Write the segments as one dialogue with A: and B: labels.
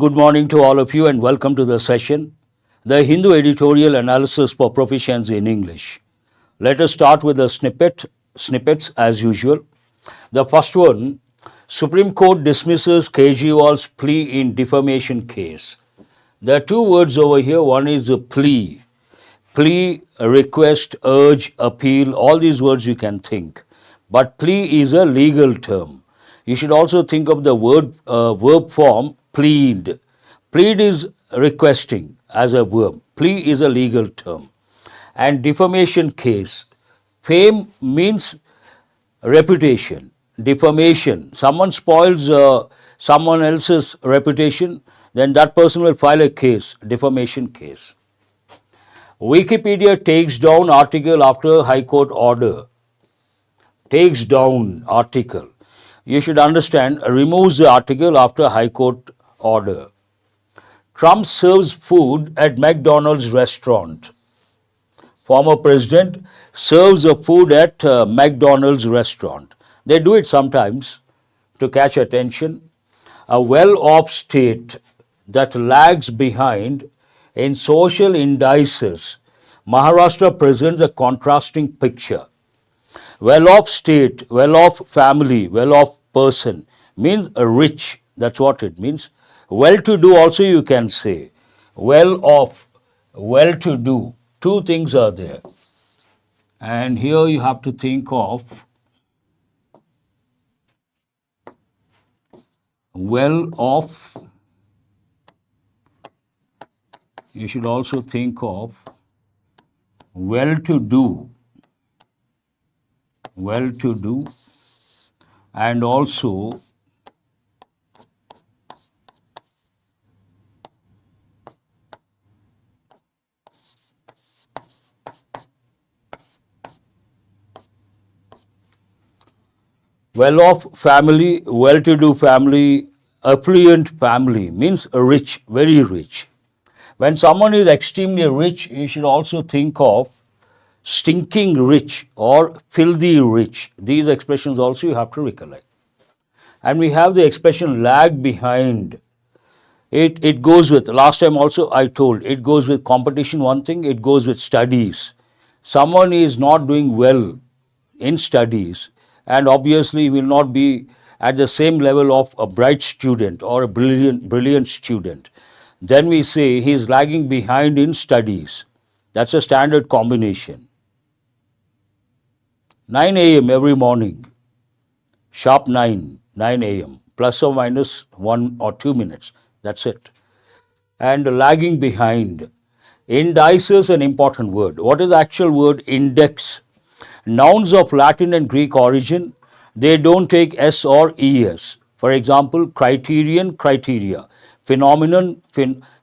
A: Good morning to all of you and welcome to the session, the Hindu Editorial Analysis for Proficiency in English. Let us start with the snippets as usual. The first one, Supreme Court dismisses Kejriwal's plea in defamation case. There are two words over here. One is a plea. Plea, request, urge, appeal, all these words you can think. But plea is a legal term. You should also think of the verb form plead. Plead is requesting as a verb. Plea is a legal term. And defamation case. Fame means reputation. Defamation. Someone spoils someone else's reputation, then that person will file a case, defamation case. Wikipedia takes down article after High Court order. Takes down article. You should understand, removes the article after High Court order. Trump serves food at McDonald's restaurant. Former president serves the food at McDonald's restaurant. They do it sometimes to catch attention. A well-off state that lags behind in social indices. Maharashtra presents a contrasting picture. Well-off state, well-off family, well-off person means a rich. That's what it means. Well-to-do also you can say. Well-off, well-to-do. Two things are there. And here you have to think of well-off. You should also think of well-to-do, well-to-do, and also well-off family, well-to-do family, affluent family means rich, very rich. When someone is extremely rich, you should also think of stinking rich or filthy rich. These expressions also you have to recollect. And we have the expression lag behind. It goes with, last time also I told, it goes with competition one thing, it goes with studies. Someone is not doing well in studies and obviously will not be at the same level of a bright student or a brilliant student. Then we say he is lagging behind in studies. That's a standard combination. 9 a.m. every morning, sharp 9 a.m., plus or minus 1 or 2 minutes. That's it. And lagging behind. Indices, an important word. What is the actual word? Index. Nouns of Latin and Greek origin, they don't take S or ES. For example, criterion, criteria. Phenomenon,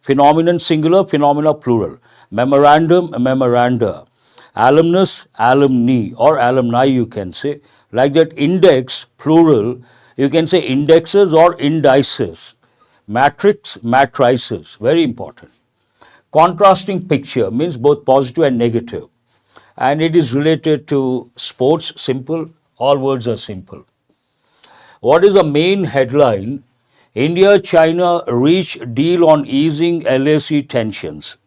A: phenomenon singular, phenomena plural. Memorandum, memoranda. Alumnus, alumni or alumni you can say. Like that, index, plural, you can say indexes or indices. Matrix, matrices, very important. Contrasting picture means both positive and negative. And it is related to sports, simple, all words are simple. What is the main headline? India, China reach deal on easing LAC tensions.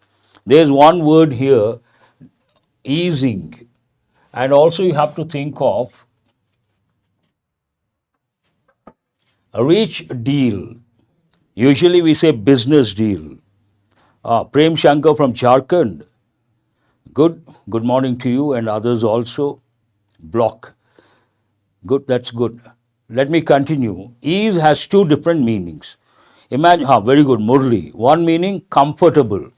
A: There's one word here, easing. And also you have to think of a reach deal. Usually we say business deal. Prem Shankar from Jharkhand. Good morning to you and others also. Block. Good, that's good. Let me continue. Ease has two different meanings. Imagine, very good, Murthy. One meaning comfortable.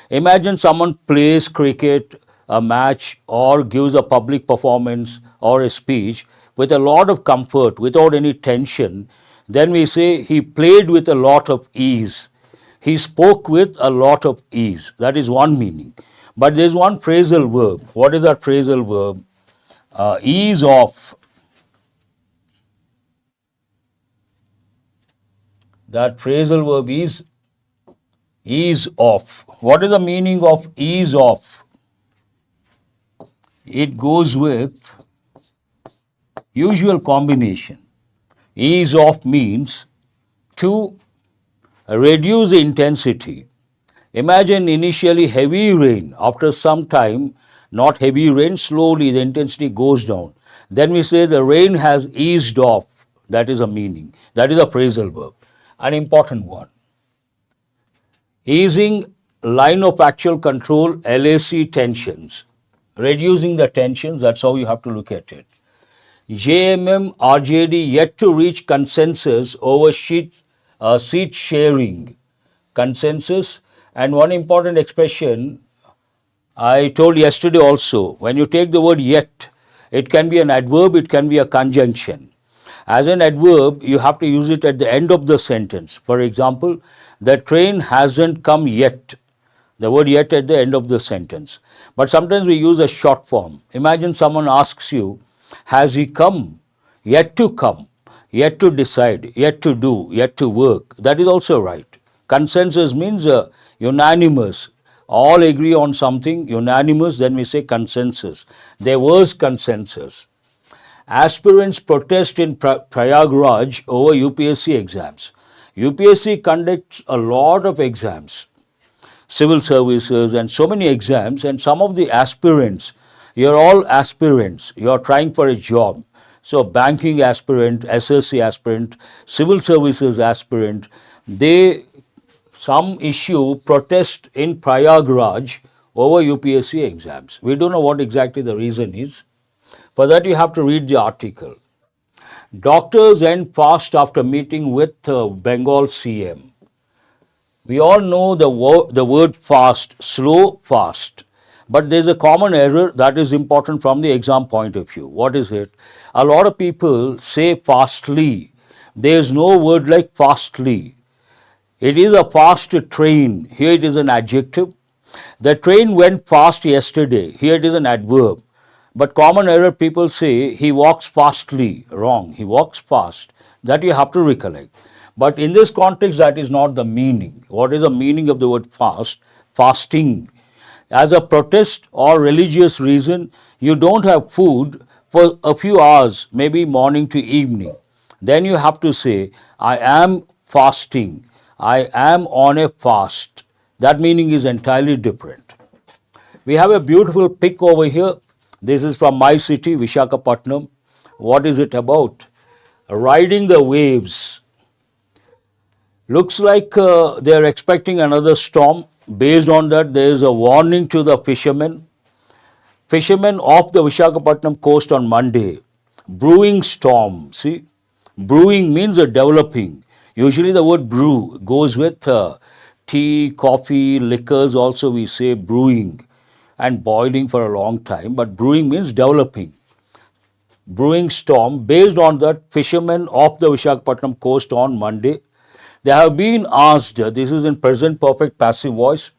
A: Imagine someone plays cricket, a match, or gives a public performance or a speech with a lot of comfort, without any tension. Then we say he played with a lot of ease. He spoke with a lot of ease. That is one meaning. But there is one phrasal verb. What is that phrasal verb? Ease off. That phrasal verb is ease off. What is the meaning of ease off? It goes with usual combination. Ease off means to Reduce the intensity. Imagine initially heavy rain. After some time, not heavy rain, slowly the intensity goes down. Then we say the rain has eased off. That is a meaning. That is a phrasal verb. An important one. Easing line of actual control, LAC tensions. Reducing the tensions, that's how you have to look at it. JMM, RJD yet to reach consensus over seat sharing. Consensus. And one important expression I told yesterday also, when you take the word yet, it can be an adverb, it can be a conjunction. As an adverb, you have to use it at the end of the sentence. For example, the train hasn't come yet. The word yet at the end of the sentence. But sometimes we use a short form. Imagine someone asks you, has he come? Yet to come, yet to decide, yet to do, yet to work. That is also right. Consensus means unanimous. All agree on something, unanimous, then we say consensus. There was consensus. Aspirants protest in Prayagraj over UPSC exams. UPSC conducts a lot of exams, civil services and so many exams, and some of the aspirants, you're all aspirants, you're trying for a job. So banking aspirant, SSC aspirant, civil services aspirant, they some issue protest in Prayagraj over UPSC exams. We don't know what exactly the reason is. For that you have to read the article. Doctors end fast after meeting with Bengal CM. We all know the word fast, slow, fast. But there's a common error that is important from the exam point of view. What is it? A lot of people say fastly. There's no word like fastly. It is a fast train. Here it is an adjective. The train went fast yesterday. Here it is an adverb. But common error, people say he walks fastly. Wrong. He walks fast. That you have to recollect. But in this context, that is not the meaning. What is the meaning of the word fast? Fasting. As a protest or religious reason, you don't have food for a few hours, maybe morning to evening. Then you have to say, I am fasting. I am on a fast. That meaning is entirely different. We have a beautiful pic over here. This is from my city, Visakhapatnam. What is it about? Riding the waves. Looks like they are expecting another storm. Based on that, there is a warning to the fishermen. Fishermen off the Visakhapatnam coast on Monday. Brewing storm. See, brewing means developing. Usually the word brew goes with tea, coffee, liquors. Also we say brewing and boiling for a long time. But brewing means developing. Brewing storm. Based on that, fishermen off the Visakhapatnam coast on Monday, they have been asked, this is in present perfect passive voice,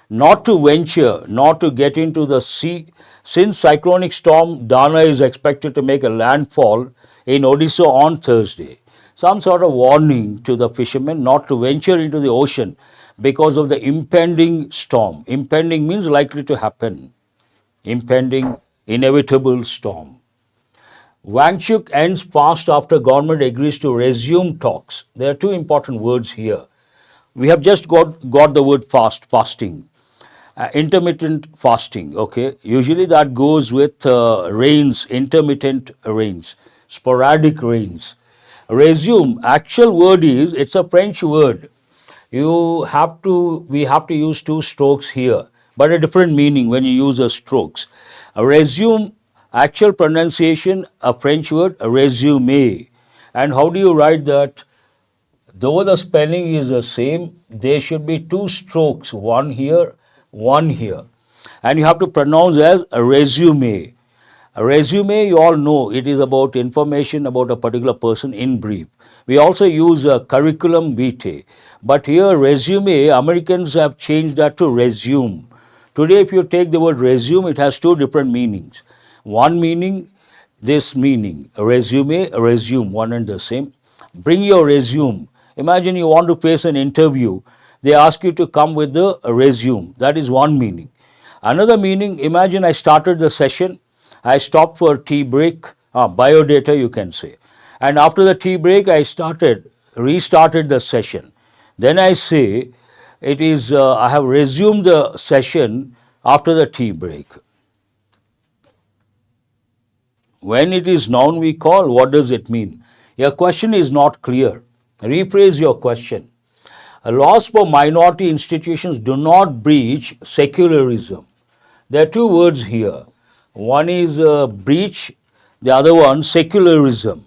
A: not to venture, not to get into the sea, since cyclonic storm Dana is expected to make a landfall in Odisha on Thursday. Some sort of warning to the fishermen not to venture into the ocean because of the impending storm. Impending means likely to happen. Impending, inevitable storm. Wangchuk ends fast after government agrees to resume talks. There are two important words here. We have just got the word fast, fasting. Intermittent fasting, okay. Usually that goes with rains, intermittent rains, sporadic rains. Resume, actual word is, it's a French word. We have to use two strokes here, but a different meaning when you use the strokes. Resume, actual pronunciation, a French word, resume. And how do you write that? Though the spelling is the same, there should be two strokes, one here, one here. And you have to pronounce as a resume. A resume, you all know, it is about information about a particular person in brief. We also use a curriculum vitae. But here, resume, Americans have changed that to resume. Today, if you take the word resume, it has two different meanings. One meaning, this meaning, resume, resume, one and the same. Bring your resume. Imagine you want to face an interview. They ask you to come with the resume. That is one meaning. Another meaning, imagine I started the session. I stopped for tea break, biodata you can say. And after the tea break, I restarted the session. Then I say it is, I have resumed the session after the tea break. When it is noun we call, what does it mean? Your question is not clear. Rephrase your question. Laws for minority institutions do not breach secularism. There are two words here. One is breach, the other one secularism.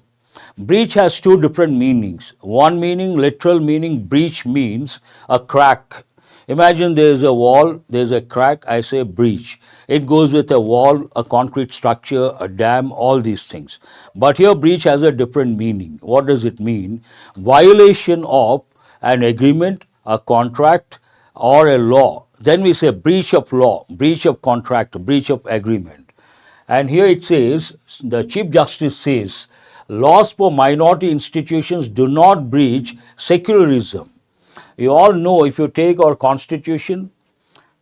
A: Breach has two different meanings. One meaning, literal meaning, breach means a crack. Imagine there is a wall, there is a crack, I say breach. It goes with a wall, a concrete structure, a dam, all these things. But here breach has a different meaning. What does it mean? Violation of an agreement, a contract, or a law. Then we say breach of law, breach of contract, breach of agreement. And here it says, the Chief Justice says, laws for minority institutions do not breach secularism. You all know, if you take our constitution,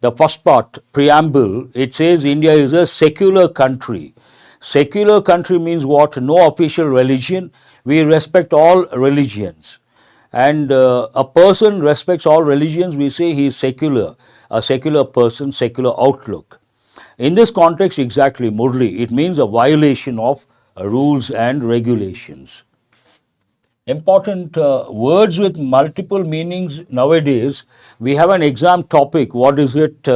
A: the first part, preamble, it says India is a secular country. Secular country means what? No official religion. We respect all religions. And a person respects all religions, we say he is secular, a secular person, secular outlook. In this context, exactly, Murthy, it means a violation of rules and regulations. Important words with multiple meanings nowadays. We have an exam topic. What is it?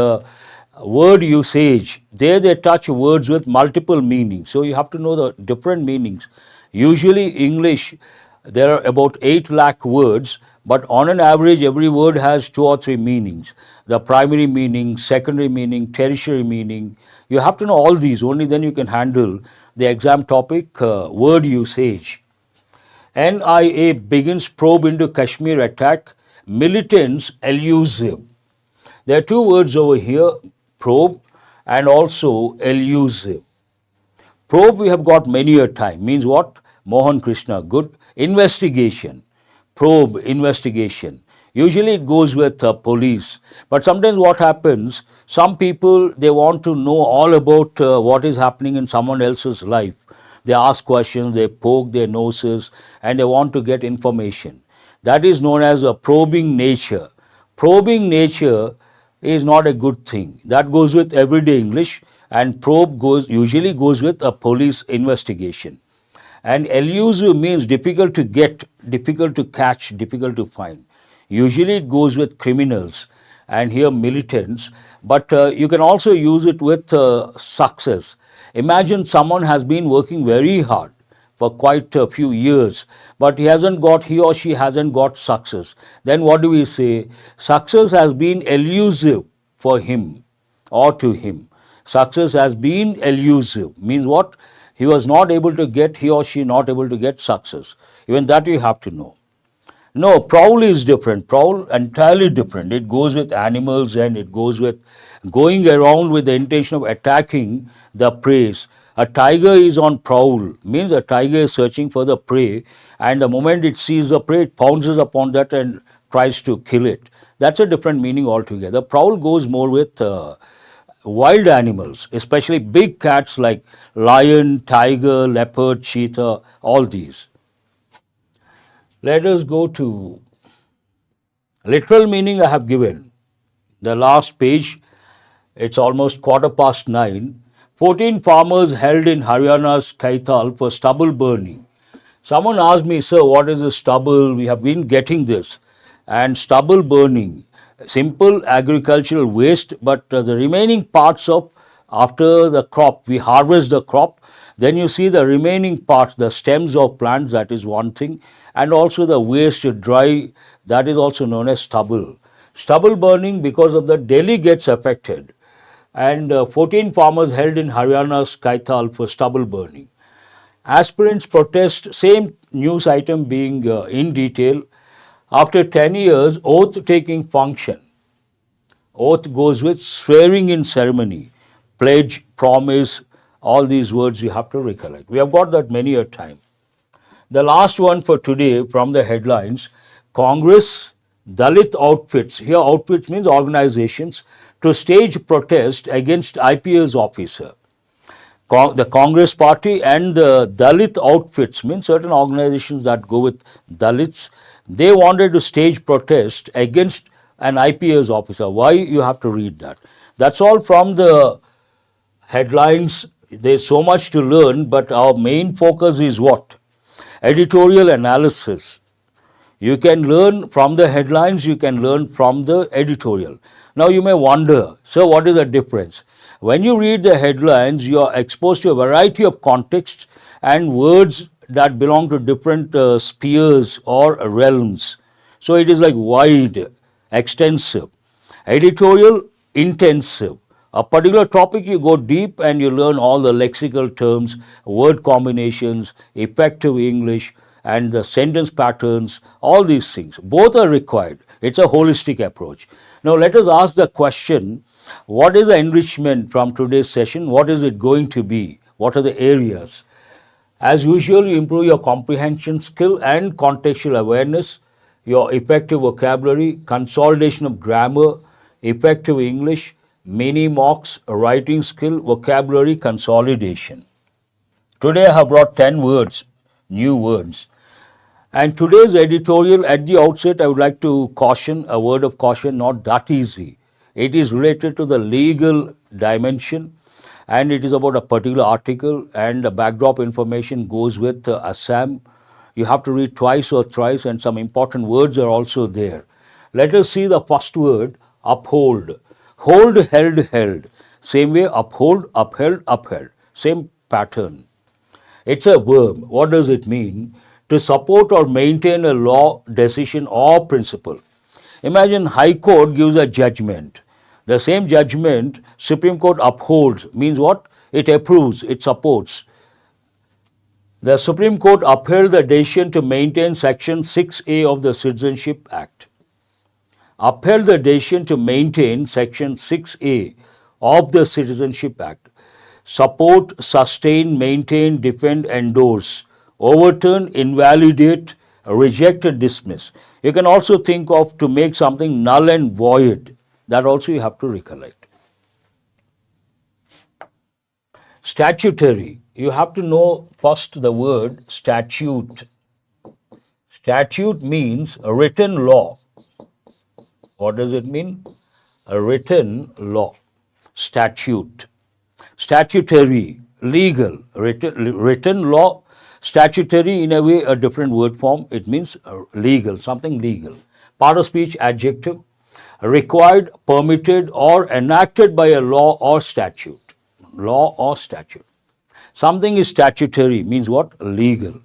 A: Word usage. There they touch words with multiple meanings. So you have to know the different meanings. Usually English, there are about 8 lakh words, but on an average every word has 2 or 3 meanings. The primary meaning, secondary meaning, tertiary meaning. You have to know all these. Only then you can handle the exam topic, word usage. NIA begins probe into Kashmir attack, militants elusive. There are two words over here, probe and also elusive. Probe we have got many a time, means what? Mohan Krishna, good. Investigation, probe, investigation. Usually it goes with police, but sometimes what happens, some people, they want to know all about what is happening in someone else's life. They ask questions, they poke their noses, and they want to get information. That is known as a probing nature. Probing nature is not a good thing. That goes with everyday English, and probe usually goes with a police investigation. And elusive means difficult to get, difficult to catch, difficult to find. Usually it goes with criminals and here militants, but you can also use it with success. Imagine someone has been working very hard for quite a few years, but he or she hasn't got success. Then what do we say? Success has been elusive for him or to him. Success has been elusive. Means what? He was not able to get, he or she not able to get success. Even that you have to know. No, prowl is different. Prowl entirely different. It goes with animals and it goes with going around with the intention of attacking the prey. A tiger is on prowl, means a tiger is searching for the prey, and the moment it sees the prey, it pounces upon that and tries to kill it. That's a different meaning altogether. Prowl goes more with wild animals, especially big cats like lion, tiger, leopard, cheetah, all these. Let us go to literal meaning I have given. The last page, it's almost 9:15. 14 farmers held in Haryana's Kaital for stubble burning. Someone asked me, sir, what is the stubble? We have been getting this. And stubble burning, simple agricultural waste, but the remaining parts of after the crop, we harvest the crop, then you see the remaining parts, the stems of plants, that is one thing, and also the waste dry, that is also known as stubble. Stubble burning, because of that, Delhi gets affected. And 14 farmers held in Haryana's Kaital for stubble burning. Aspirants protest, same news item being in detail. After 10 years, oath-taking function. Oath goes with swearing in ceremony, pledge, promise, all these words you have to recollect. We have got that many a time. The last one for today from the headlines, Congress, Dalit outfits, here outfits means organizations, to stage protest against IPS officer. The Congress party and the Dalit outfits means certain organizations that go with Dalits, They wanted to stage protest against an IPS officer. Why? You have to read that. That's all from the headlines. There's so much to learn, but our main focus is what? Editorial analysis. You can learn from the headlines, you can learn from the editorial. Now you may wonder, so what is the difference? When you read the headlines, you are exposed to a variety of contexts and words that belong to different spheres or realms. So it is like wide, extensive. Editorial, intensive. A particular topic, you go deep and you learn all the lexical terms, word combinations, effective English, and the sentence patterns, all these things. Both are required. It's a holistic approach. Now let us ask the question, what is the enrichment from today's session? What is it going to be? What are the areas? As usual, you improve your comprehension skill and contextual awareness, your effective vocabulary, consolidation of grammar, effective English, mini mocks, writing skill, vocabulary consolidation. Today I have brought 10 words, new words. And today's editorial, at the outset, I would like to caution, a word of caution, not that easy. It is related to the legal dimension, and it is about a particular article, and the backdrop information goes with Assam. You have to read twice or thrice, and some important words are also there. Let us see the first word, uphold. Hold, held, held. Same way, uphold, upheld, upheld. Same pattern. It's a verb. What does it mean? To support or maintain a law, decision, or principle. Imagine High Court gives a judgment. The same judgment Supreme Court upholds means what? It approves, it supports. The Supreme Court upheld the decision to maintain Section 6A of the Citizenship Act. Upheld the decision to maintain Section 6A of the Citizenship Act. Support, sustain, maintain, defend, endorse, overturn, invalidate, reject, and dismiss. You can also think of to make something null and void. That also you have to recollect. Statutory. You have to know first the word statute. Statute means a written law. What does it mean? A written law. Statute. Statutory, legal, written law. Statutory, in a way, a different word form. It means legal, something legal. Part of speech, adjective. Required, permitted, or enacted by a law or statute. Law or statute. Something is statutory, means what? Legal.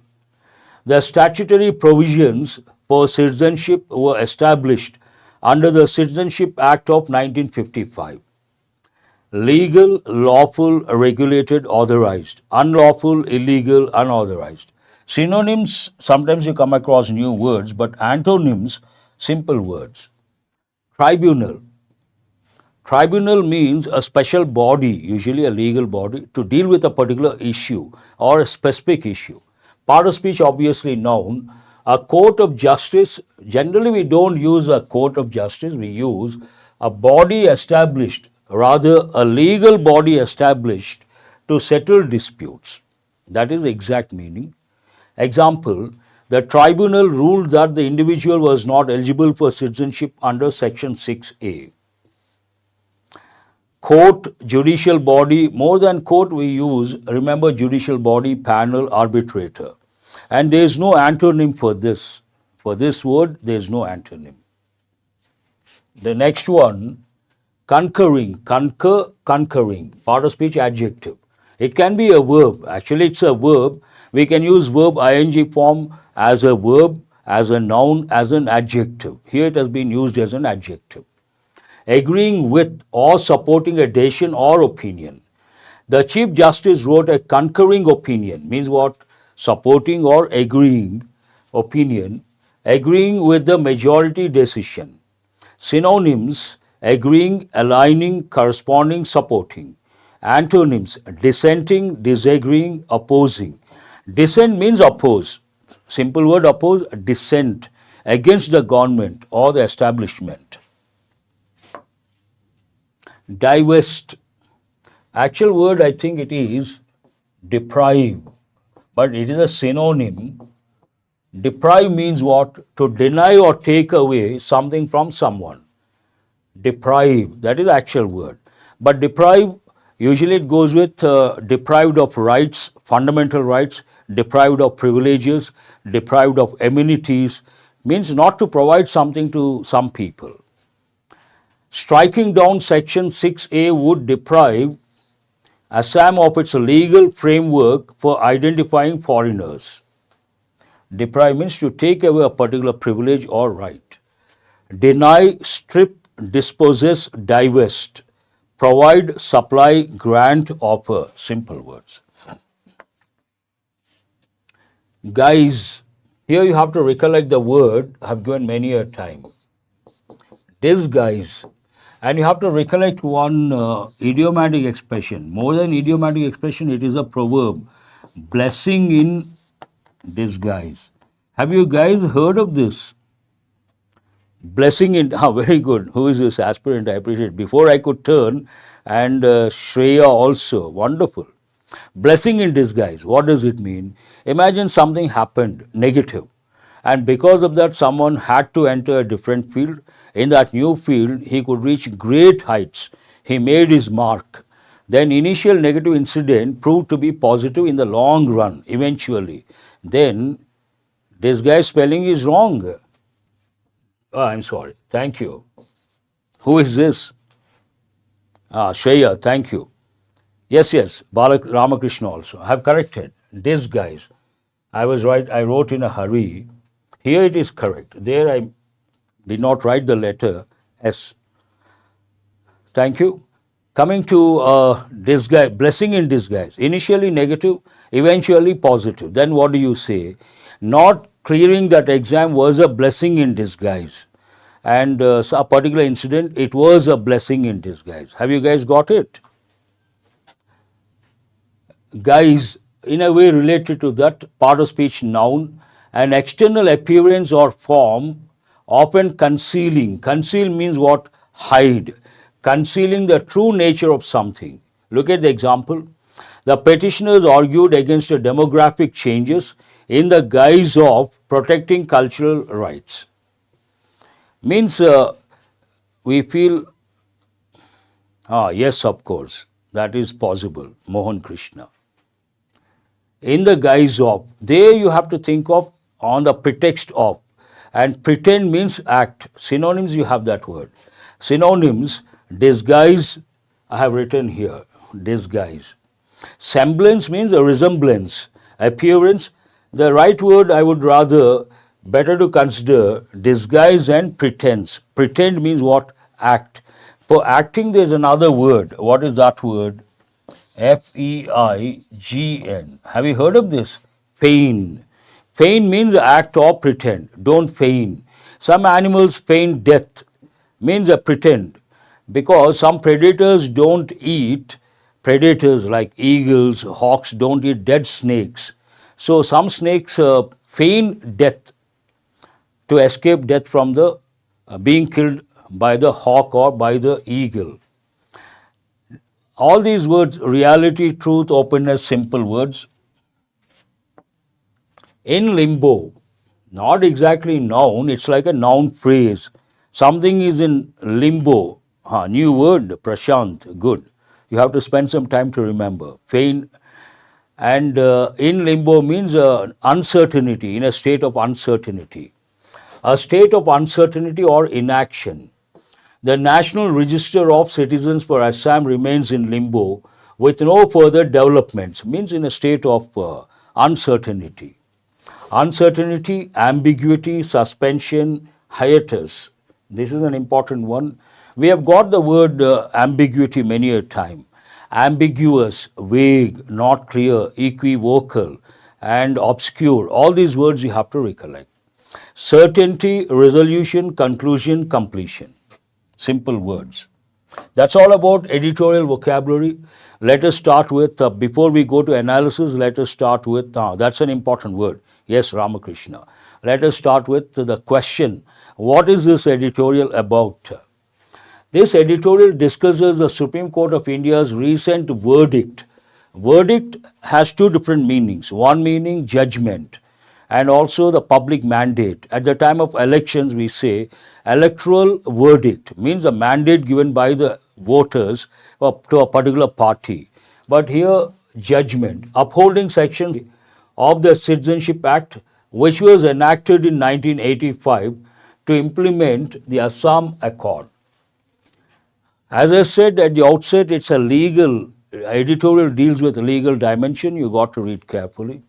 A: The statutory provisions for citizenship were established under the Citizenship Act of 1955. Legal, lawful, regulated, authorized. Unlawful, illegal, unauthorized. Synonyms, sometimes you come across new words, but antonyms, simple words. Tribunal. Tribunal means a special body, usually a legal body, to deal with a particular issue or a specific issue. Part of speech, obviously noun. A court of justice, generally we don't use a court of justice, we use a body established, rather a legal body established to settle disputes. That is the exact meaning. Example, the tribunal ruled that the individual was not eligible for citizenship under Section 6A. Court, judicial body, more than court we use, remember judicial body, panel, arbitrator. And there is no antonym for this. For this word, there is no antonym. The next one, concurring, concur, concurring, part of speech, adjective. It can be a verb. Actually, it's a verb. We can use verb ing form as a verb, as a noun, as an adjective. Here it has been used as an adjective. Agreeing with or supporting a decision or opinion. The Chief Justice wrote a concurring opinion, means what? Supporting or agreeing opinion, agreeing with the majority decision. Synonyms, agreeing, aligning, corresponding, supporting. Antonyms, dissenting, disagreeing, opposing. Dissent means oppose. Simple word oppose, dissent, against the government or the establishment. Divest. Actual word I think it is deprive, but it is a synonym. Deprive means what? To deny or take away something from someone. Deprive, that is the actual word. But deprive, usually it goes with deprived of rights, fundamental rights, deprived of privileges, deprived of amenities, means not to provide something to some people. Striking down Section 6A would deprive Assam of its legal framework for identifying foreigners. Deprive means to take away a particular privilege or right. Deny, strip, dispossess, divest, provide, supply, grant, offer. Simple words. Guys, here you have to recollect the word I have given many a time. Disguise. And you have to recollect one idiomatic expression. More than idiomatic expression, it is a proverb. Blessing in disguise. Have you guys heard of this? Blessing in, very good. Who is this aspirant? I appreciate. Before I could turn, and Shreya also. Wonderful. Blessing in disguise. What does it mean? Imagine something happened, negative. And because of that, someone had to enter a different field. In that new field, he could reach great heights. He made his mark. Then initial negative incident proved to be positive in the long run, eventually. Then, disguise spelling is wrong. Oh, I'm sorry. Thank you. Who is this? Shreya, thank you. Yes, Balak Ramakrishna also. I have corrected. Disguise. I was right. I wrote in a hurry. Here it is correct. There I did not write the letter S. Thank you. Coming to disguise, blessing in disguise. Initially negative, eventually positive. Then what do you say? Not clearing that exam was a blessing in disguise. And so a particular incident, it was a blessing in disguise. Have you guys got it? Guys, in a way related to that, part of speech noun, an external appearance or form, often concealing. Conceal means what? Hide. Concealing the true nature of something. Look at the example. The petitioners argued against the demographic changes in the guise of protecting cultural rights. Means we feel, yes, of course, that is possible, Mohan Krishna. In the guise of, there you have to think of on the pretext of, and pretend means act. Synonyms, you have that word. Synonyms, disguise, I have written here, disguise. Semblance means a resemblance. Appearance, the right word I would rather, better to consider disguise and pretense. Pretend means what? Act. For acting, there is another word. What is that word? F-E-I-G-N. Have you heard of this? Feign. Feign means act or pretend. Don't feign. Some animals feign death. Means a pretend. Because some predators don't eat, predators like eagles, hawks don't eat dead snakes. So some snakes feign death to escape death from the being killed by the hawk or by the eagle. All these words, reality, truth, openness, simple words. In limbo, not exactly noun, it's like a noun phrase. Something is in limbo. New word, Prashant, good. You have to spend some time to remember. Feign. And in limbo means uncertainty, in a state of uncertainty. A state of uncertainty or inaction. The National Register of Citizens for Assam remains in limbo with no further developments, means in a state of uncertainty. Uncertainty, ambiguity, suspension, hiatus. This is an important one. We have got the word ambiguity many a time. Ambiguous, vague, not clear, equivocal, and obscure. All these words you have to recollect. Certainty, resolution, conclusion, completion. Simple words. That's all about editorial vocabulary. Let us start with, before we go to analysis, let us start with, that's an important word. Yes, Ramakrishna. Let us start with the question, what is this editorial about? This editorial discusses the Supreme Court of India's recent verdict. Verdict has two different meanings. One meaning, judgment. and also the public mandate. At the time of elections, we say electoral verdict means a mandate given by the voters to a particular party. But here, judgment, upholding section of the Citizenship Act, which was enacted in 1985 to implement the Assam Accord. As I said at the outset, it's a legal, editorial deals with legal dimension. You got to read carefully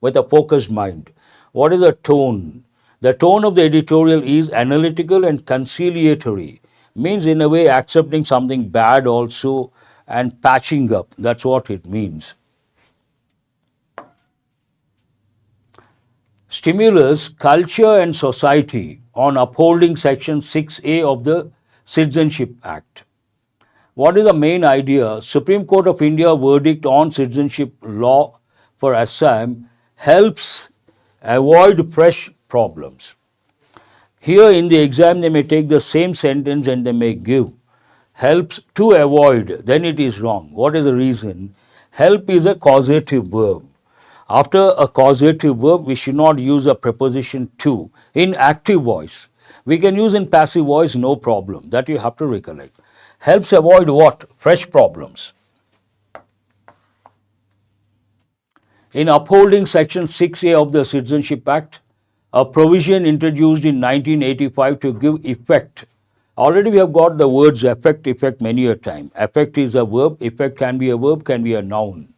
A: with a focused mind. What is the tone? The tone of the editorial is analytical and conciliatory, means in a way accepting something bad also and patching up. That's what it means. Stimulus, culture and society on upholding section 6A of the Citizenship Act. What is the main idea? Supreme Court of India verdict on citizenship law for Assam helps avoid fresh problems. Here in the exam they may take the same sentence and they may give helps to avoid, then it is wrong. What is the reason? Help is a causative verb. After a causative verb, we should not use a preposition to in active voice. We can use in passive voice, no problem. That you have to recollect. Helps avoid what? Fresh problems. In upholding section 6A of the Citizenship Act, a provision introduced in 1985 to give effect. Already we have got the words effect many a time. Effect is a verb, effect can be a verb, can be a noun.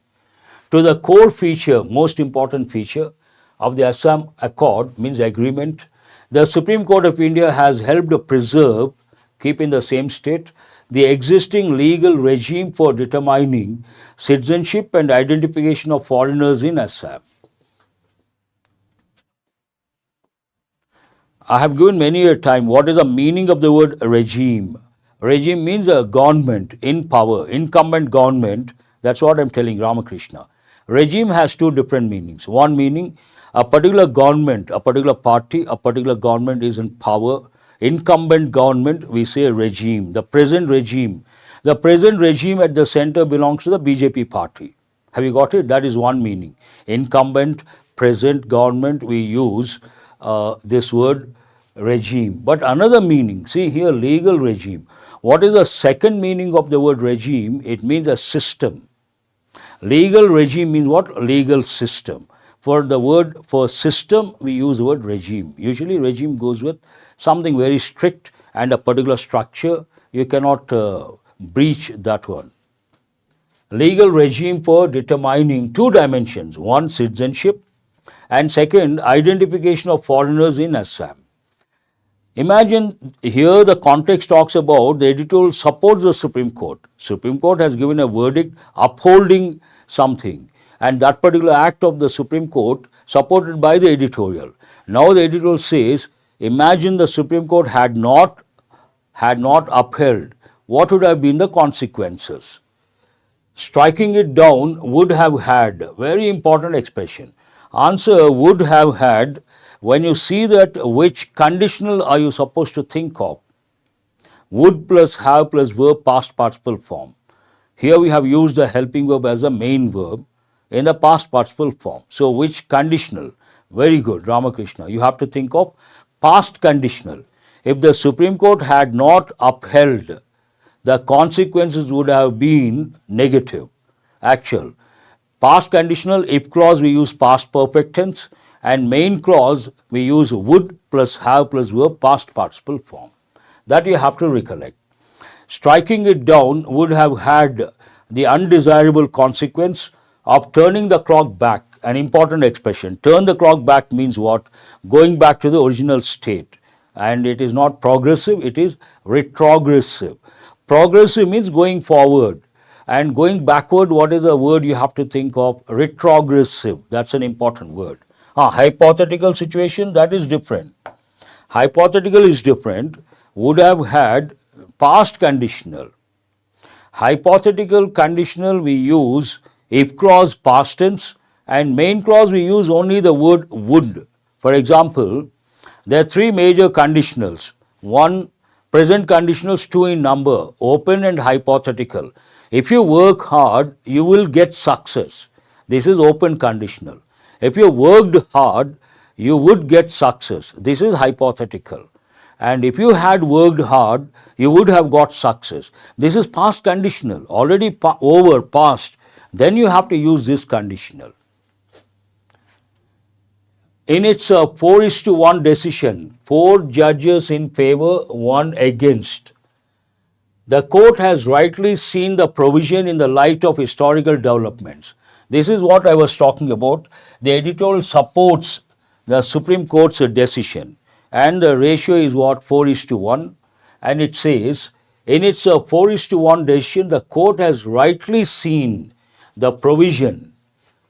A: To the core feature, most important feature of the Assam Accord means agreement. The Supreme Court of India has helped preserve, keep in the same state, the existing legal regime for determining citizenship and identification of foreigners in Assam. I have given many a time what is the meaning of the word regime. Regime means a government in power, incumbent government. That's what I'm telling Ramakrishna. Regime has two different meanings. One meaning, a particular government, a particular party, a particular government is in power. Incumbent government, we say regime. The present regime. The present regime at the center belongs to the BJP party. Have you got it? That is one meaning. Incumbent, present government, we use this word regime. But another meaning, see here, legal regime. What is the second meaning of the word regime? It means a system. Legal regime means what? Legal system. For the word for system, we use the word regime. Usually regime goes with something very strict and a particular structure. You cannot breach that one. Legal regime for determining two dimensions. One, citizenship, and second, identification of foreigners in Assam. Imagine here the context talks about the editorial supports the Supreme Court. Supreme Court has given a verdict upholding something, and that particular act of the Supreme Court supported by the editorial. Now the editorial says, imagine the Supreme Court had not upheld, what would have been the consequences? Striking it down would have had, very important expression. Answer would have had, when you see that, which conditional are you supposed to think of? Would plus have plus verb past participle form. Here we have used the helping verb as a main verb in the past participle form. So which conditional? Very good, Ramakrishna. You have to think of past conditional. If the Supreme Court had not upheld, the consequences would have been negative, actual. Past conditional, if clause we use past perfect tense, and main clause we use would plus have plus verb past participle form. That you have to recollect. Striking it down would have had the undesirable consequence of turning the clock back, an important expression. Turn the clock back means what? Going back to the original state. And it is not progressive, it is retrogressive. Progressive means going forward. And going backward, what is the word you have to think of? Retrogressive. That's an important word. Hypothetical situation, that is different. Hypothetical is different. Would have had past conditional. Hypothetical conditional we use if clause past tense, and main clause we use only the word would. For example, there are three major conditionals. One, present conditionals, two in number, open and hypothetical. If you work hard, you will get success. This is open conditional. If you worked hard, you would get success. This is hypothetical. And if you had worked hard, you would have got success. This is past conditional, already over, past. Then you have to use this conditional. In its 4:1 decision, 4 judges in favor, 1 against. The court has rightly seen the provision in the light of historical developments. This is what I was talking about. The editorial supports the Supreme Court's decision, and the ratio is what? 4:1. And it says, in its 4:1 decision, the court has rightly seen the provision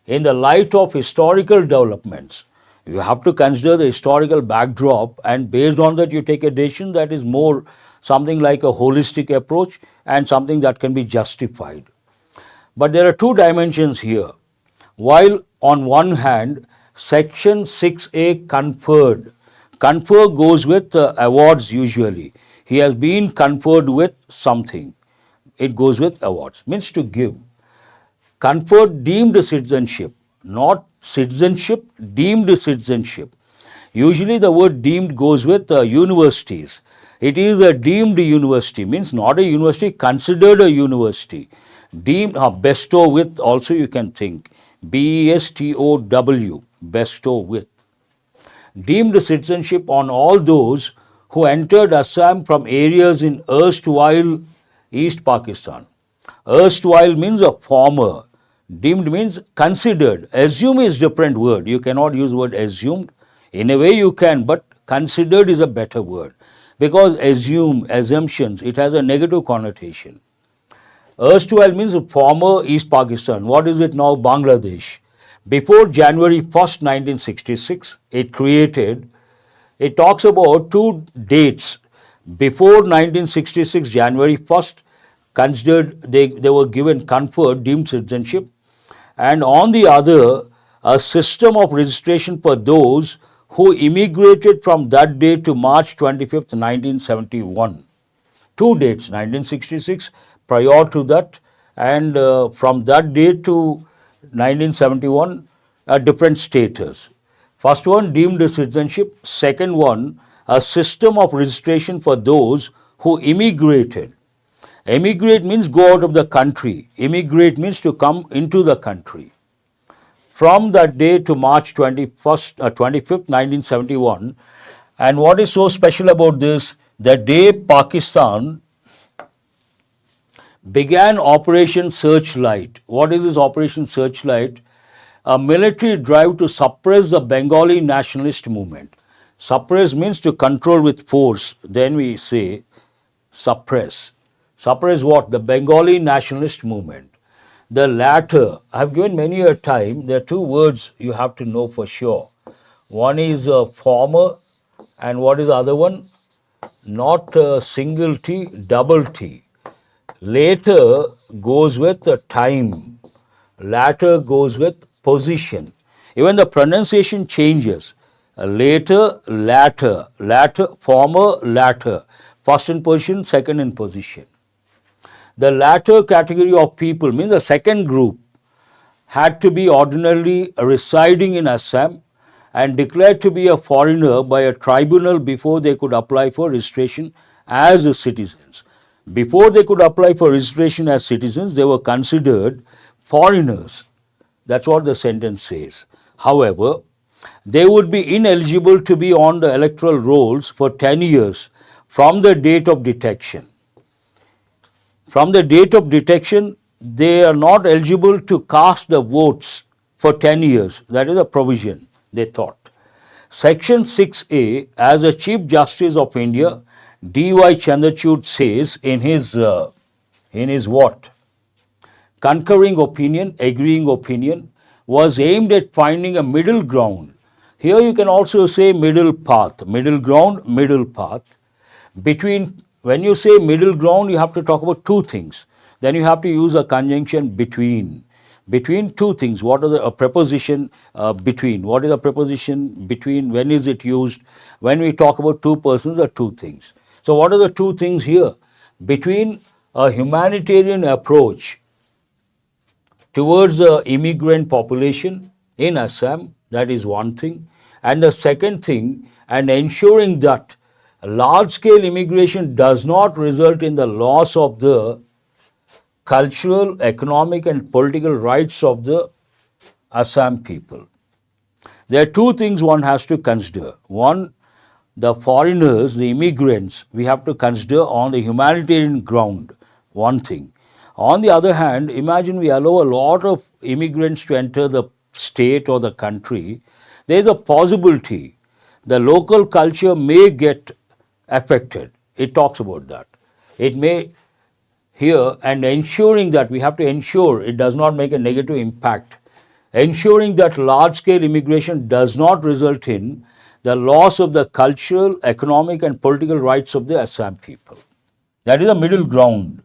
A: in the light of historical developments. You have to consider the historical backdrop, and based on that you take a decision that is more something like a holistic approach and something that can be justified. But there are two dimensions here. While on one hand, Section 6A conferred. Confer goes with awards usually. He has been conferred with something. It goes with awards, means to give. Conferred deemed citizenship, not citizenship, deemed citizenship. Usually the word deemed goes with universities. It is a deemed university, means not a university, considered a university. Deemed, bestow with also you can think. BESTOW, bestow with. Deemed citizenship on all those who entered Assam from areas in erstwhile East Pakistan. Erstwhile means a former. Deemed means considered. Assume is different word. You cannot use the word assumed. In a way you can, but considered is a better word. Because assume, assumptions, it has a negative connotation. Erstwhile means former East Pakistan. What is it now? Bangladesh. Before January 1st, 1966, it talks about two dates. Before 1966, January 1st, considered they were given conferred deemed citizenship. And on the other, a system of registration for those who immigrated from that day to March 25th, 1971. Two dates, 1966, prior to that, and from that day to 1971, a different status. First one, deemed citizenship. Second one, a system of registration for those who immigrated. Emigrate means go out of the country. Immigrate means to come into the country. From that day to March 25th, 1971. And what is so special about this? The day Pakistan began Operation Searchlight. What is this Operation Searchlight? A military drive to suppress the Bengali nationalist movement. Suppress means to control with force. Then we say suppress. Suppress what? The Bengali nationalist movement. The latter, I have given many a time, there are two words you have to know for sure. One is former, and what is the other one? Not single T, double T. Later goes with time. Latter goes with position. Even the pronunciation changes. Later, latter, latter, former, latter. First in position, second in position. The latter category of people means the second group had to be ordinarily residing in Assam and declared to be a foreigner by a tribunal before they could apply for registration as citizens. Before they could apply for registration as citizens, they were considered foreigners. That's what the sentence says. However, they would be ineligible to be on the electoral rolls for 10 years from the date of detection. From the date of detection, they are not eligible to cast the votes for 10 years. That is a provision, they thought. Section 6A, as a Chief Justice of India, D.Y. Chandrachud says in his what? Concurring opinion, agreeing opinion, was aimed at finding a middle ground. Here you can also say middle path, middle ground, middle path. When you say middle ground, you have to talk about two things. Then you have to use a conjunction between. Between two things. What are a preposition between? What is a preposition between? When is it used? When we talk about two persons or two things. So what are the two things here? Between a humanitarian approach towards the immigrant population in Assam, that is one thing, And the second thing, and ensuring that large-scale immigration does not result in the loss of the cultural, economic and political rights of the Assam people. There are two things one has to consider. One, the foreigners, the immigrants, we have to consider on the humanitarian ground, one thing. On the other hand, imagine we allow a lot of immigrants to enter the state or the country, there is a possibility the local culture may get affected. It talks about that. It may here, and ensuring that we have to ensure it does not make a negative impact, ensuring that large-scale immigration does not result in the loss of the cultural, economic and political rights of the Assam people. That is the middle ground.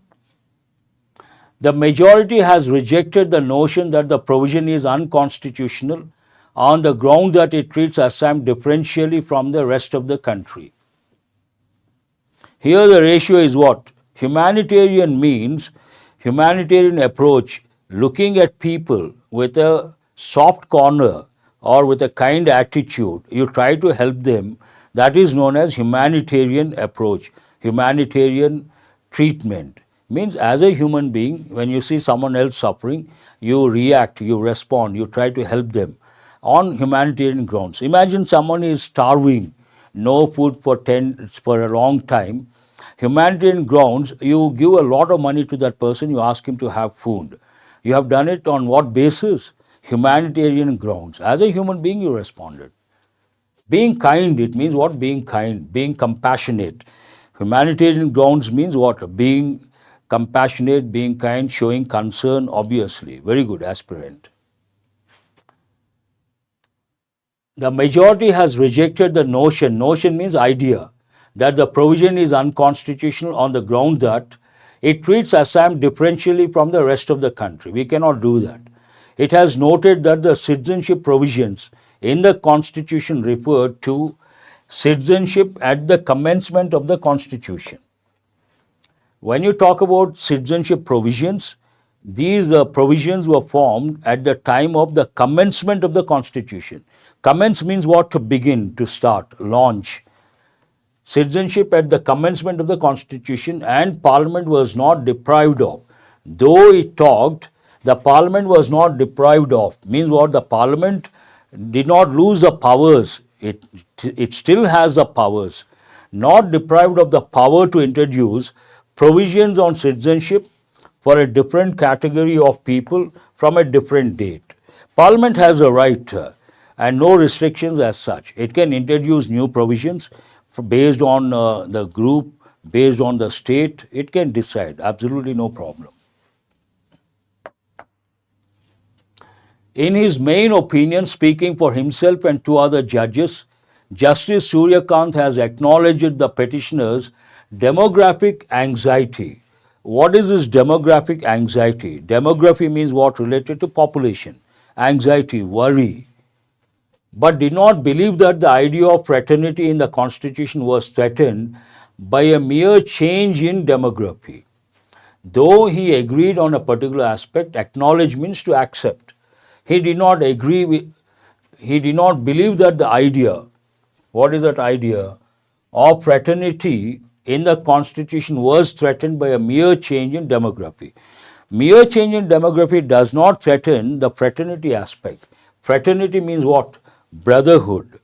A: The majority has rejected the notion that the provision is unconstitutional on the ground that it treats Assam differentially from the rest of the country. Here the ratio is what? Humanitarian means humanitarian approach, looking at people with a soft corner or with a kind attitude. You try to help them. That is known as humanitarian approach, humanitarian treatment. Means as a human being, when you see someone else suffering, you react, you respond, you try to help them on humanitarian grounds. Imagine someone is starving, no food for a long time. Humanitarian grounds, you give a lot of money to that person, you ask him to have food. You have done it on what basis? Humanitarian grounds. As a human being, you responded. Being kind, it means what? Being kind, being compassionate. Humanitarian grounds means what? Being compassionate, being kind, showing concern, obviously. Very good, aspirant. The majority has rejected the notion means idea, that the provision is unconstitutional on the ground that it treats Assam differentially from the rest of the country. We cannot do that. It has noted that the citizenship provisions in the constitution refer to citizenship at the commencement of the constitution. When you talk about citizenship provisions, these provisions were formed at the time of the commencement of the constitution. Commence means what? To begin, to start, launch. Citizenship at the commencement of the constitution, and parliament was not deprived of. Though it talked, the parliament was not deprived of. Means what? The parliament did not lose the powers. It still has the powers. Not deprived of the power to introduce provisions on citizenship for a different category of people from a different date. Parliament has a right and no restrictions as such. It can introduce new provisions based on the group, based on the state. It can decide, absolutely no problem. In his main opinion, speaking for himself and two other judges, Justice Suryakant has acknowledged the petitioner's demographic anxiety. What is this demographic anxiety? Demography means what? Related to population. Anxiety, worry. But did not believe that the idea of fraternity in the constitution was threatened by a mere change in demography. Though he agreed on a particular aspect, acknowledge means to accept. He did not believe that the idea, what is that idea, of fraternity in the constitution was threatened by a mere change in demography. Mere change in demography does not threaten the fraternity aspect. Fraternity means what? Brotherhood.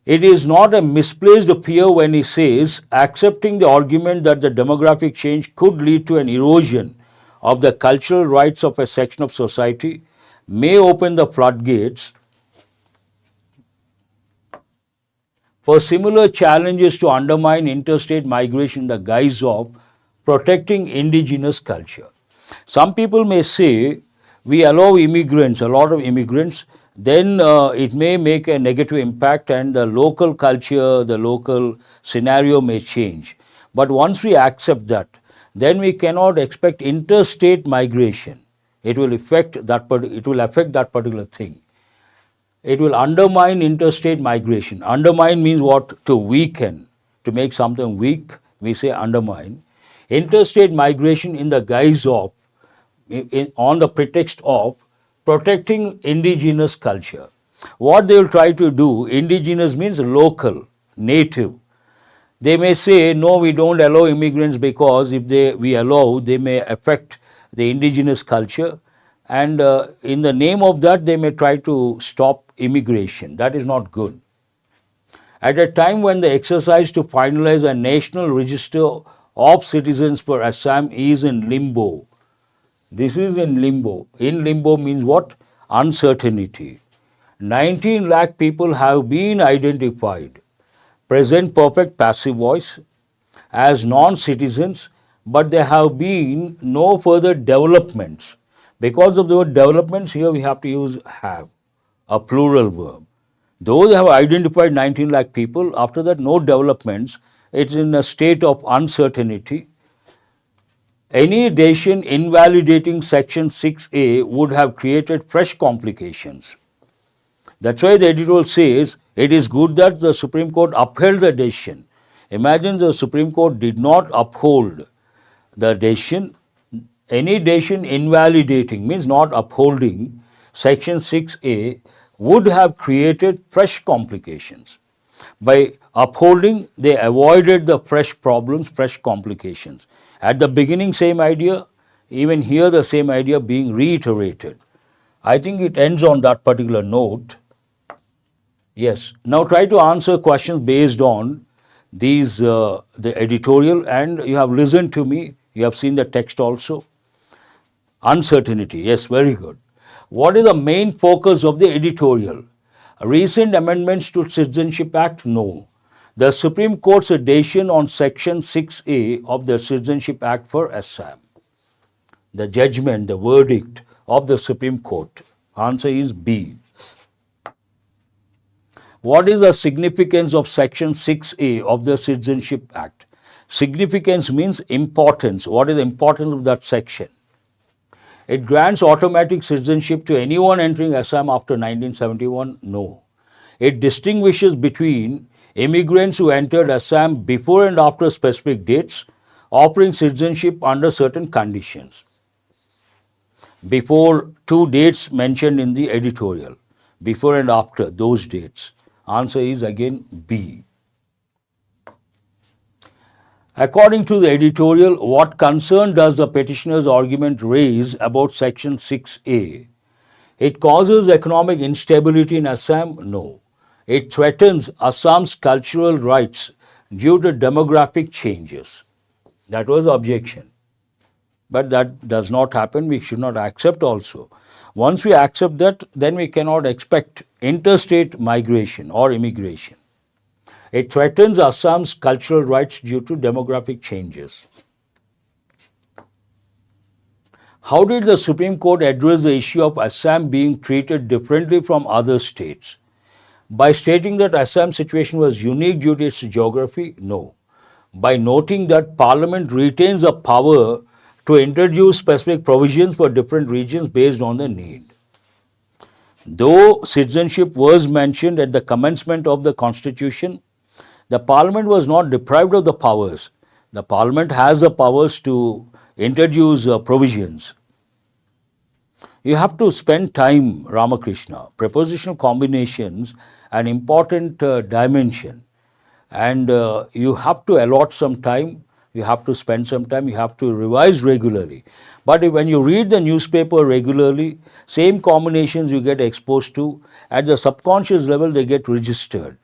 A: It is not a misplaced fear when he says, accepting the argument that the demographic change could lead to an erosion of the cultural rights of a section of society may open the floodgates for similar challenges to undermine interstate migration in the guise of protecting indigenous culture. Some people may say, we allow immigrants, a lot of immigrants, then it may make a negative impact and the local culture, the local scenario may change. But once we accept that, then we cannot expect interstate migration. It will affect that particular thing. It will undermine interstate migration. Undermine means what? To weaken. To make something weak, we say undermine. Interstate migration in the guise of, on the pretext of protecting indigenous culture. What they will try to do, indigenous means local, native. They may say, no, we don't allow immigrants because if we allow, they may affect the indigenous culture, and in the name of that, they may try to stop immigration. That is not good. At a time when the exercise to finalize a national register of citizens for Assam is in limbo. This is in limbo. In limbo means what? Uncertainty. 19 lakh people have been identified. Present perfect passive voice as non-citizens, but there have been no further developments. Because of the word developments, here we have to use have, a plural verb. Though they have identified 19 lakh people, after that no developments, it's in a state of uncertainty. Any decision invalidating Section 6A would have created fresh complications. That's why the editorial says it is good that the Supreme Court upheld the decision. Imagine the Supreme Court did not uphold the decision. Any decision invalidating means not upholding Section 6A would have created fresh complications. By upholding, they avoided the fresh problems, fresh complications. At the beginning, same idea, even here the same idea being reiterated. I think it ends on that particular note. Yes, now try to answer questions based on these, the editorial, and you have listened to me, you have seen the text also. Uncertainty, yes, very good. What is the main focus of the editorial? Recent amendments to Citizenship Act? No. The Supreme Court's decision on Section 6A of the Citizenship Act for Assam. The judgment, the verdict of the Supreme Court. Answer is B. What is the significance of Section 6A of the Citizenship Act? Significance means importance. What is the importance of that section? It grants automatic citizenship to anyone entering Assam after 1971? No. It distinguishes between immigrants who entered Assam before and after specific dates, offering citizenship under certain conditions. Before two dates mentioned in the editorial, before and after those dates. Answer is again B. According to the editorial, what concern does the petitioner's argument raise about Section 6A? It causes economic instability in Assam? No. It threatens Assam's cultural rights due to demographic changes. That was the objection. But that does not happen. We should not accept also. Once we accept that, then we cannot expect interstate migration or immigration. It threatens Assam's cultural rights due to demographic changes. How did the Supreme Court address the issue of Assam being treated differently from other states? By stating that Assam's situation was unique due to its geography? No. By noting that Parliament retains the power to introduce specific provisions for different regions based on the need. Though citizenship was mentioned at the commencement of the Constitution, the Parliament was not deprived of the powers. The Parliament has the powers to introduce provisions. You have to spend time, Ramakrishna. Prepositional combinations, an important dimension. And you have to allot some time, you have to spend some time, you have to revise regularly. But when you read the newspaper regularly, same combinations you get exposed to, at the subconscious level they get registered.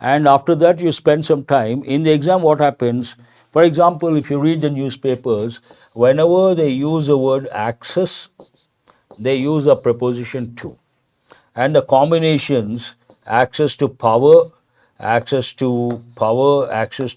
A: And after that you spend some time. In the exam what happens, for example, if you read the newspapers, whenever they use the word access, they use a preposition to. And the combinations, access to power, access to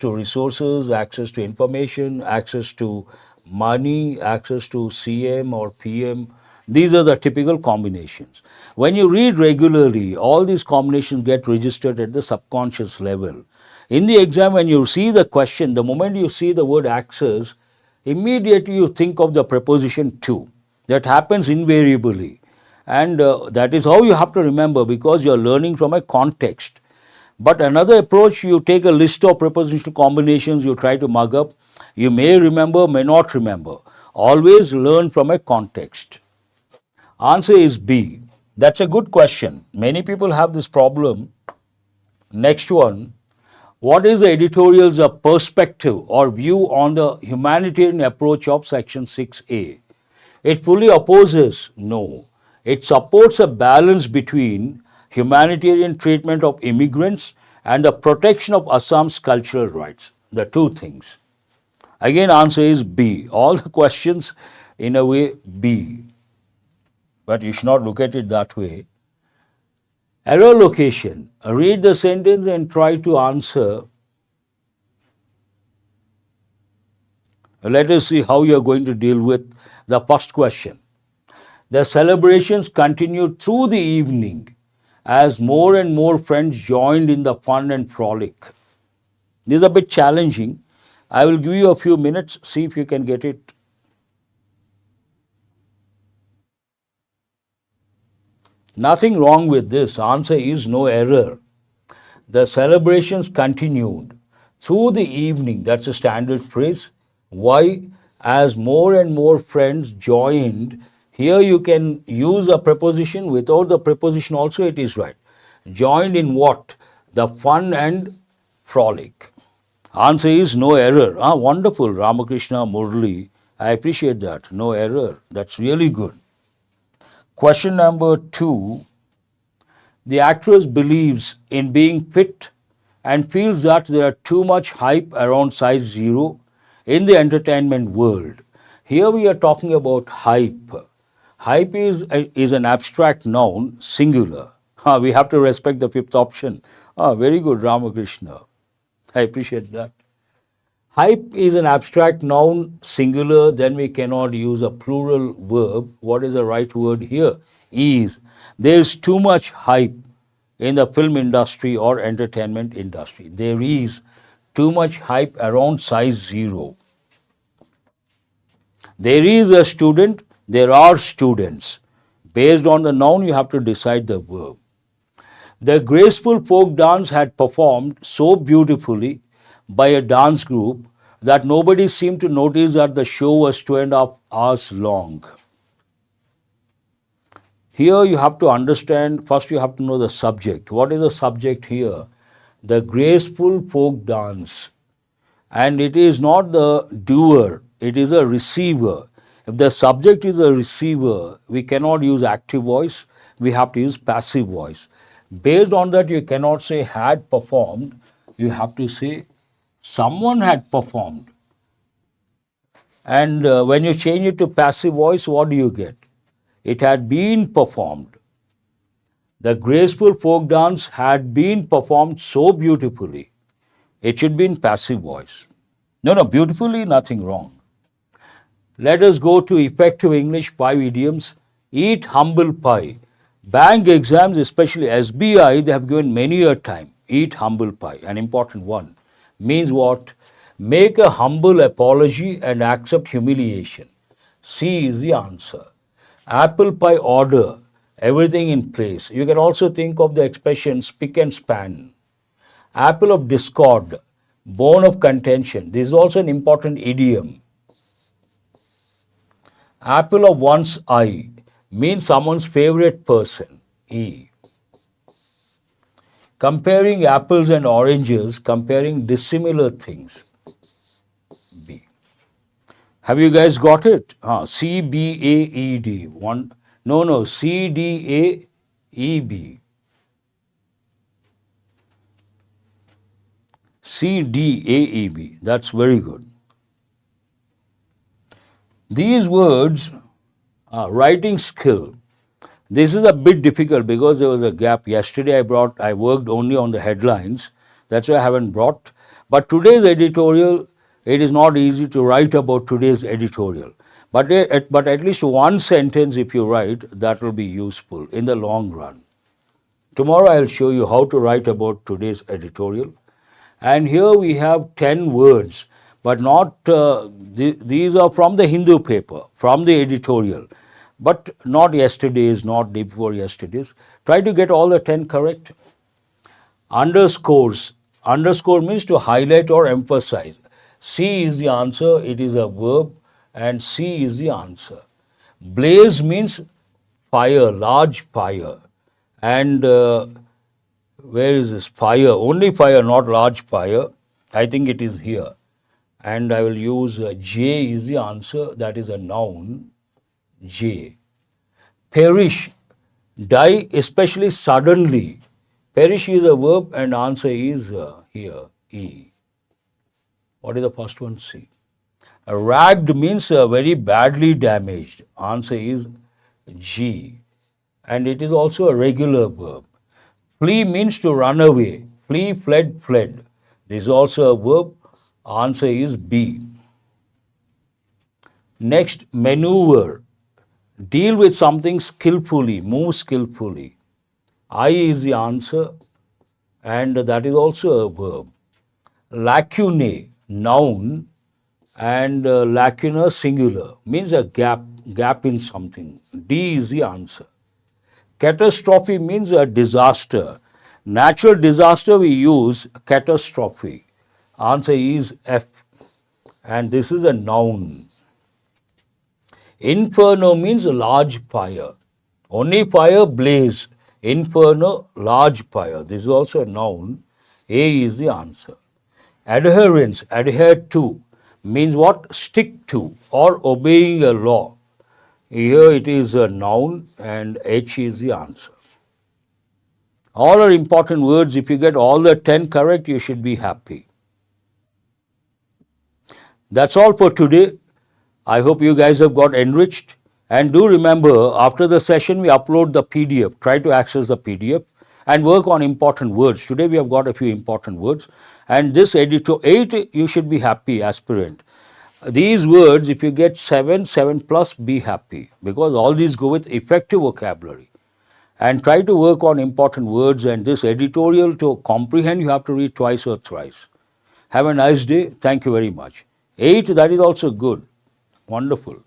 A: resources, access to information, access to money, access to CM or PM. These are the typical combinations. When you read regularly, all these combinations get registered at the subconscious level. In the exam, when you see the question, the moment you see the word access, immediately you think of the preposition to. That happens invariably. And that is how you have to remember, because you are learning from a context. But another approach, you take a list of prepositional combinations, you try to mug up. You may remember, may not remember. Always learn from a context. Answer is B. That's a good question. Many people have this problem. Next one. What is the editorials a perspective or view on the humanitarian approach of section 6A? It fully opposes? No. It supports a balance between humanitarian treatment of immigrants and the protection of Assam's cultural rights. The two things. Again, answer is B. All the questions, in a way, B. But you should not look at it that way. Error location. Read the sentence and try to answer. Let us see how you are going to deal with the first question. The celebrations continued through the evening as more and more friends joined in the fun and frolic. This is a bit challenging. I will give you a few minutes, see if you can get it. Nothing wrong with this. Answer is no error. The celebrations continued through the evening. That's a standard phrase. Why? As more and more friends joined. Here you can use a preposition. Without the preposition also it is right. Joined in what? The fun and frolic. Answer is no error. Wonderful, Ramakrishna Murthy. I appreciate that. No error. That's really good. Question number 2. The actress believes in being fit and feels that there are too much hype around size 0 in the entertainment world. Here we are talking about hype. Hype is an abstract noun, singular. We have to respect the fifth option. Very good, Ramakrishna. I appreciate that. Hype is an abstract noun, singular, then we cannot use a plural verb. What is the right word here? Is. There is too much hype in the film industry or entertainment industry. There is too much hype around size 0. There is a student, there are students. Based on the noun, you have to decide the verb. The graceful folk dance had performed so beautifully by a dance group that nobody seemed to notice that the show was 2.5 hours long. Here you have to understand, first you have to know the subject. What is the subject here? The graceful folk dance. And it is not the doer, it is a receiver. If the subject is a receiver, we cannot use active voice, we have to use passive voice. Based on that, you cannot say had performed, you have to say someone had performed. And when you change it to passive voice, what do you get? It had been performed. The graceful folk dance had been performed so beautifully. It should be in passive voice. No, beautifully, nothing wrong. Let us go to effective English 5 idioms. Eat humble pie. Bank exams, especially SBI, they have given many a time. Eat humble pie, an important one. Means what? Make a humble apology and accept humiliation. C is the answer. Apple pie order, everything in place. You can also think of the expression spick and span. Apple of discord, bone of contention. This is also an important idiom. Apple of one's eye means someone's favorite person. E. Comparing apples and oranges, comparing dissimilar things. B. Have you guys got it? C-B-A-E-D. C-D-A-E-B. C-D-A-E-B. That's very good. These words are writing skill. This is a bit difficult because there was a gap. Yesterday I worked only on the headlines. That's why I haven't brought. But today's editorial, it is not easy to write about today's editorial. But at least one sentence if you write, that will be useful in the long run. Tomorrow I will show you how to write about today's editorial. And here we have 10 words. But not, these are from the Hindu paper, from the editorial, but not yesterday's, not day before yesterday's. Try to get all the 10 correct. Underscores. Underscore means to highlight or emphasize. C is the answer, it is a verb, and C is the answer. Blaze means fire, large fire. And where is this fire? Only fire, not large fire. I think it is here. And I will use J is the answer. That is a noun, J. Perish, die, especially suddenly. Perish is a verb and answer is here, E. What is the first one? C. Ragged means very badly damaged. Answer is G. And it is also a regular verb. Flee means to run away. Flee, fled, fled. This is also a verb. Answer is B. Next, maneuver. Deal with something skillfully, move skillfully. I is the answer, and that is also a verb. Lacunae, noun, and lacuna singular, means a gap in something. D is the answer. Catastrophe means a disaster. Natural disaster we use catastrophe. Answer is F, and this is a noun. Inferno means a large fire. Only fire, blaze. Inferno, large fire. This is also a noun. A is the answer. Adherence, adhere to, means what? Stick to or obeying a law. Here it is a noun and H is the answer. All are important words. If you get all the 10 correct, you should be happy. That's all for today. I hope you guys have got enriched. And do remember, after the session, we upload the PDF. Try to access the PDF and work on important words. Today, we have got a few important words. And this editor 8, you should be happy, aspirant. These words, if you get 7, 7 plus, be happy. Because all these go with effective vocabulary. And try to work on important words. And this editorial, to comprehend, you have to read twice or thrice. Have a nice day. Thank you very much. 8, that is also good. Wonderful.